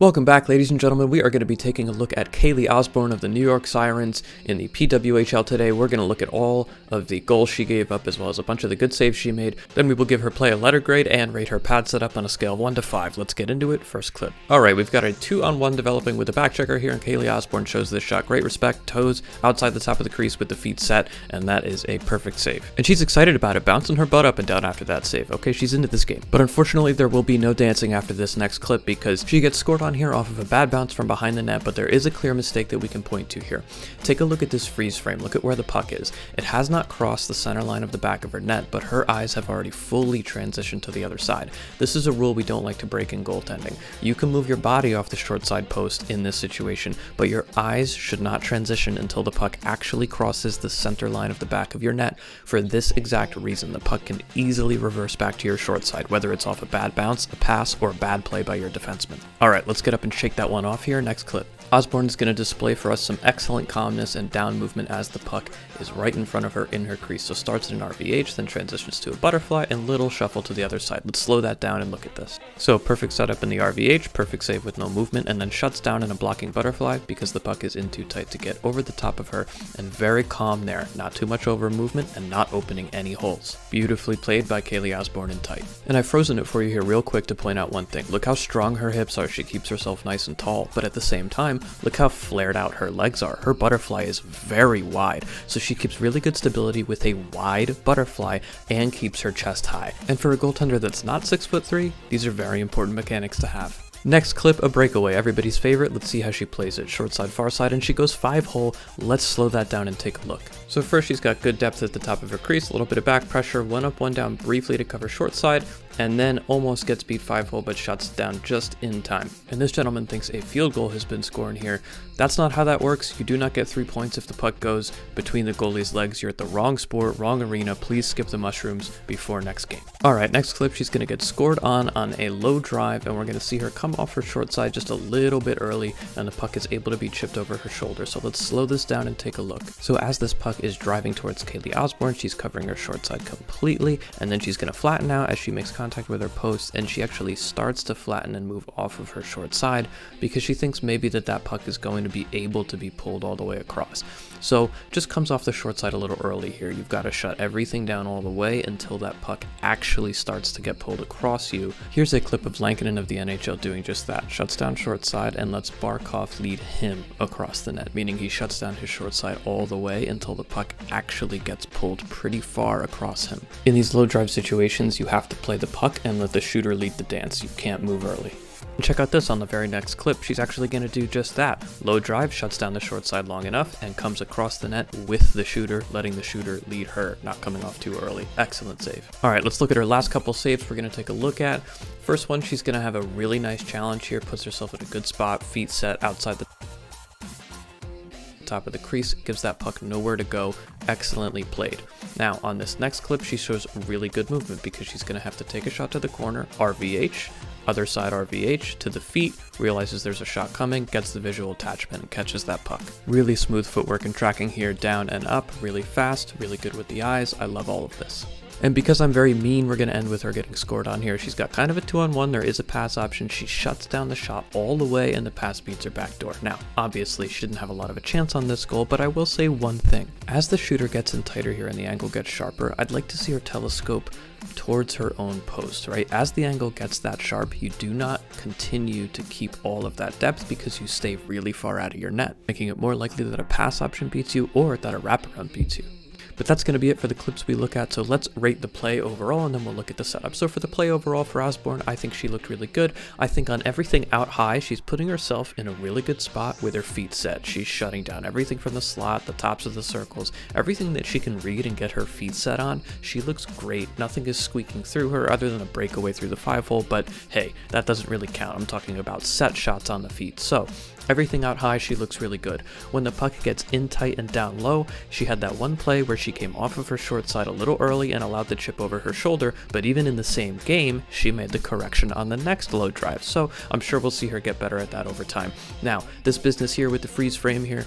Welcome back, ladies and gentlemen. We are going to be taking a look at Kayle Osborne of the New York Sirens in the PWHL today. We're going to look at all of the goals she gave up as well as a bunch of the good saves she made. Then we will give her play a letter grade and rate her pad setup on a scale of 1 to 5. Let's get into it. First clip. Alright, we've got a 2-on-1 developing with the back checker here, and Kayle Osborne shows this shot. Great respect, toes outside the top of the crease with the feet set, and that is a perfect save. And she's excited about it, bouncing her butt up and down after that save. Okay, she's into this game. But unfortunately, there will be no dancing after this next clip because she gets scored on here off of a bad bounce from behind the net, but there is a clear mistake that we can point to here. Take a look at this freeze frame. Look at where the puck is. It has not crossed the center line of the back of her net, but her eyes have already fully transitioned to the other side. This is a rule we don't like to break in goaltending. You can move your body off the short side post in this situation, but your eyes should not transition until the puck actually crosses the center line of the back of your net. For this exact reason, the puck can easily reverse back to your short side, whether it's off a bad bounce, a pass, or a bad play by your defenseman. Alright, let's get up and shake that one off here. Next clip. Osborne is going to display for us some excellent calmness and down movement as the puck is right in front of her in her crease. So starts in an RVH, then transitions to a butterfly and little shuffle to the other side. Let's slow that down and look at this. So perfect setup in the RVH, perfect save with no movement, and then shuts down in a blocking butterfly because the puck is in too tight to get over the top of her, and very calm there. Not too much over movement and not opening any holes. Beautifully played by Kayle Osborne in tight. And I've frozen it for you here real quick to point out one thing. Look how strong her hips are. She keeps herself nice and tall, but at the same time, look how flared out her legs are. Her butterfly is very wide, so she keeps really good stability with a wide butterfly and keeps her chest high. And for a goaltender that's not 6'3", these are very important mechanics to have. Next clip, a breakaway, everybody's favorite. Let's see how she plays it. Short side, far side, and she goes 5-hole. Let's slow that down and take a look. So first, she's got good depth at the top of her crease, a little bit of back pressure, 1 up, 1 down briefly to cover short side, and then almost gets beat 5-hole but shuts down just in time. And this gentleman thinks a field goal has been scored here. That's not how that works. You do not get 3 points if the puck goes between the goalie's legs. You're at the wrong sport, wrong arena. Please skip the mushrooms before next game. Alright, next clip, she's going to get scored on a low drive, and we're going to see her come off her short side just a little bit early, and the puck is able to be chipped over her shoulder. So let's slow this down and take a look. So as this puck is driving towards Kayle Osborne, she's covering her short side completely, and then she's going to flatten out as she makes contact with her post, and she actually starts to flatten and move off of her short side because she thinks maybe that puck is going to be able to be pulled all the way across. So just comes off the short side a little early here. You've got to shut everything down all the way until that puck actually starts to get pulled across you. Here's a clip of Lankinen of the NHL doing just that. Shuts down short side and lets Barkov lead him across the net, meaning he shuts down his short side all the way until the puck actually gets pulled pretty far across him. In these low drive situations, you have to play the puck and let the shooter lead the dance. You can't move early. And check out this on the very next clip. She's actually going to do just that. Low drive, shuts down the short side long enough, and comes across the net with the shooter, letting the shooter lead her, not coming off too early. Excellent save. All right, let's look at her last couple saves we're going to take a look at. First one, she's going to have a really nice challenge here, puts herself in a good spot, feet set outside the top of the crease, gives that puck nowhere to go. Excellently played. Now on this next clip, she shows really good movement because she's going to have to take a shot to the corner, RVH, other side RVH to the feet, realizes there's a shot coming, gets the visual attachment and catches that puck. Really smooth footwork and tracking here, down and up, really fast, really good with the eyes. I love all of this. And because I'm very mean, we're going to end with her getting scored on here. She's got kind of a 2-on-1. There is a pass option. She shuts down the shot all the way, and the pass beats her back door. Now, obviously, she didn't have a lot of a chance on this goal, but I will say one thing. As the shooter gets in tighter here and the angle gets sharper, I'd like to see her telescope towards her own post, right? As the angle gets that sharp, you do not continue to keep all of that depth because you stay really far out of your net, making it more likely that a pass option beats you or that a wraparound beats you. But that's going to be it for the clips we look at, so let's rate the play overall and then we'll look at the setup. So for the play overall for Osborne, I think she looked really good. I think on everything out high, she's putting herself in a really good spot with her feet set. She's shutting down everything from the slot, the tops of the circles, everything that she can read and get her feet set on. She looks great. Nothing is squeaking through her other than a breakaway through the 5-hole, but hey, that doesn't really count. I'm talking about set shots on the feet. So Everything out high, she looks really good. When the puck gets in tight and down low, she had that one play where she came off of her short side a little early and allowed the chip over her shoulder, but even in the same game, she made the correction on the next low drive, so I'm sure we'll see her get better at that over time. Now, this business here with the freeze frame here,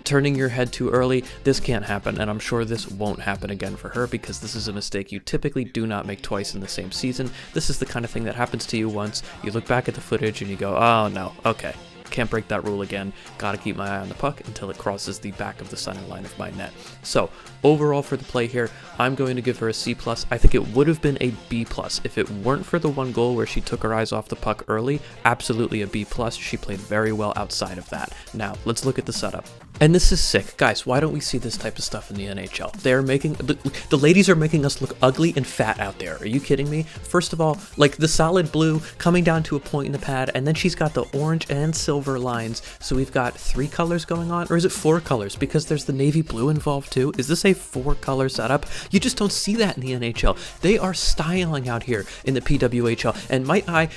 turning your head too early, this can't happen, and I'm sure this won't happen again for her because this is a mistake you typically do not make twice in the same season. This is the kind of thing that happens to you once, you look back at the footage and you go, oh no, okay. Can't break that rule again. Gotta keep my eye on the puck until it crosses the back of the center line of my net. So, overall for the play here, I'm going to give her a C+. I think it would have been a B+. If it weren't for the one goal where she took her eyes off the puck early, absolutely a B+. She played very well outside of that. Now, let's look at the setup. And this is sick. Guys, why don't we see this type of stuff in the NHL? They're making, the ladies are making us look ugly and fat out there. Are you kidding me? First of all, like the solid blue coming down to a point in the pad, and then she's got the orange and silver lines. So we've got 3 colors going on, or is it 4 colors? Because there's the navy blue involved too. Is this a 4-color setup? You just don't see that in the NHL. They are styling out here in the PWHL, and might I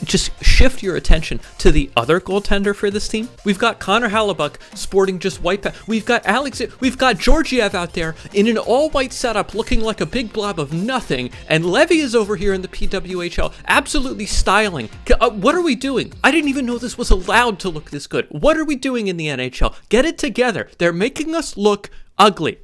just shift your attention to the other goaltender for this team? We've got Connor Hellebuyck sporting just white pad. We've got we've got Georgiev out there in an all-white setup looking like a big blob of nothing, and Levy is over here in the PWHL absolutely styling. What are we doing? I didn't even know this was allowed to look this good. What are we doing in the NHL? Get it together. They're making us look ugly.